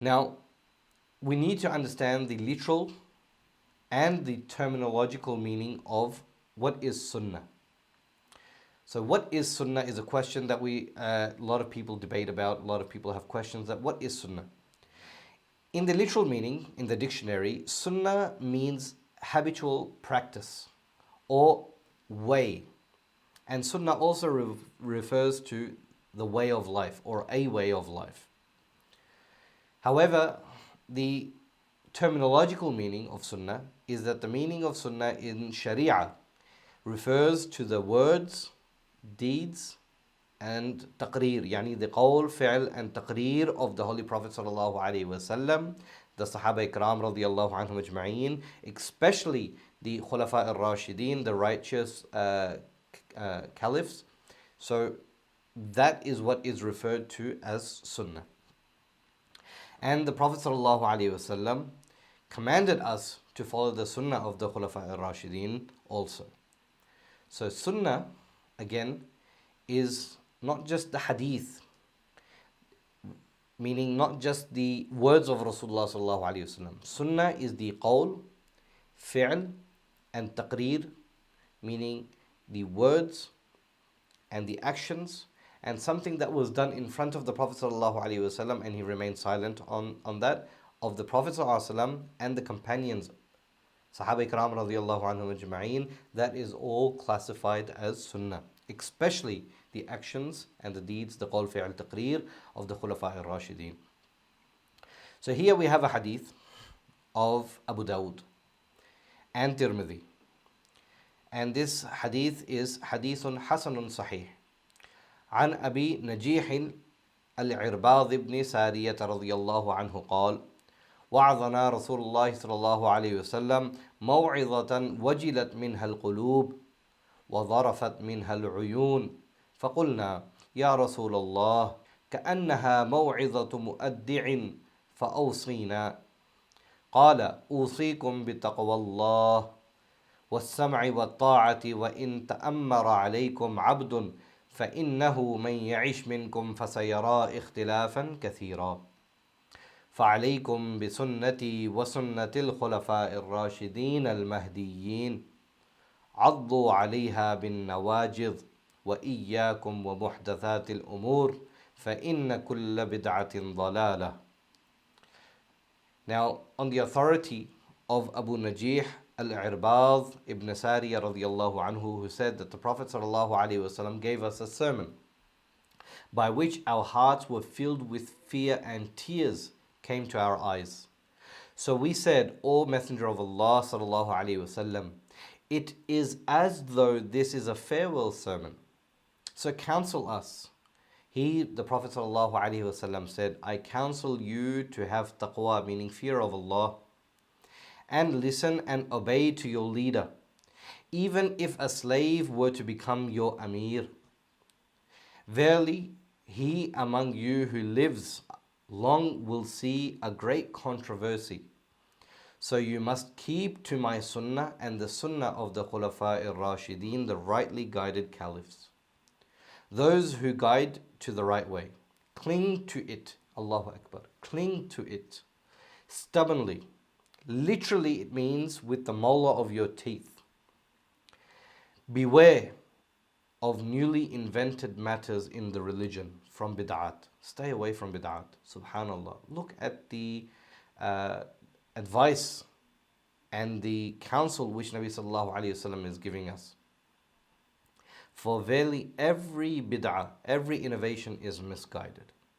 Now, we need to understand the literal and the terminological meaning of what is Sunnah. So what is Sunnah is a question that a lot of people debate about. A lot of people have questions that what is Sunnah? In the literal meaning, in the dictionary, Sunnah means habitual practice or way. And Sunnah also refers to the way of life or a way of life. However, the terminological meaning of Sunnah is that the meaning of Sunnah in Sharia refers to the words, deeds, and taqreer, yani the qawl, fi'l, and taqreer of the Holy Prophet sallallahu alaihi wasallam, the Sahaba Ikram radiyallahu anhum ajma'een, especially the Khulafa al-Rashideen, the righteous caliphs. So that is what is referred to as Sunnah. And the Prophet sallallahu alaihi wasallam commanded us to follow the Sunnah of the Khulafa al-Rashideen also. So Sunnah, again, is not just the hadith, meaning not just the words of Rasulullah sallallahu alaihi wasallam. Sunnah is the qawl, fi'l, and taqreer, meaning the words and the actions and something that was done in front of the Prophet sallallahu alaihi wasallam, and he remained silent on that, of the Prophet sallallahu alaihi wasallam and the companions, Sahaba Ikram radiyallahu anhum ajma'een. That is all classified as Sunnah, especially the actions and the deeds, the qawl, fi'l, taqreer of the Khulafa al-Rashideen. So here we have a hadith of Abu Dawud and Tirmidhi. And this hadith is hadithun hasanun sahih. عن أبي نجيح العرباض بن سارية رضي الله عنه قال: وعظنا رسول الله صلى الله عليه وسلم موعظة وجلت منها القلوب وظرفت منها العيون، فقلنا: يا رسول الله، كأنها موعظة مؤدع فأوصينا. قال: أوصيكم بتقوى الله والسمع والطاعة وإن تأمر عليكم عبد فإنه من يعش منكم فسيرى اختلافا كثيرا، فعليكم بسنتي وسنة الخلفاء الراشدين المهديين، عضوا عليها بالنواجذ، وإياكم ومحدثات الأمور فإن كل بدعة ضلالة. Now, on the authority of Abu Najih al-Irbad ibn Sariyah radiyallahu anhu, who said that the Prophet sallallahu alaihi wasallam gave us a sermon by which our hearts were filled with fear and tears came to our eyes. So we said, O Messenger of Allah sallallahu alaihi wasallam, it is as though this is a farewell sermon. So counsel us. The Prophet sallallahu alaihi wasallam said, I counsel you to have taqwa, meaning fear of Allah, and listen and obey to your leader, even if a slave were to become your Amir. Verily, he among you who lives long will see a great controversy. So you must keep to my Sunnah and the Sunnah of the Khulafa al-Rashideen, the rightly guided caliphs. Those who guide to the right way, cling to it, Allahu Akbar, cling to it stubbornly. Literally, it means with the molar of your teeth. Beware of newly invented matters in the religion from bid'at. Stay away from bid'at. Subhanallah. Look at the advice and the counsel which Nabi sallallahu alayhi wasallam is giving us. For verily every bid'ah, every innovation is misguided.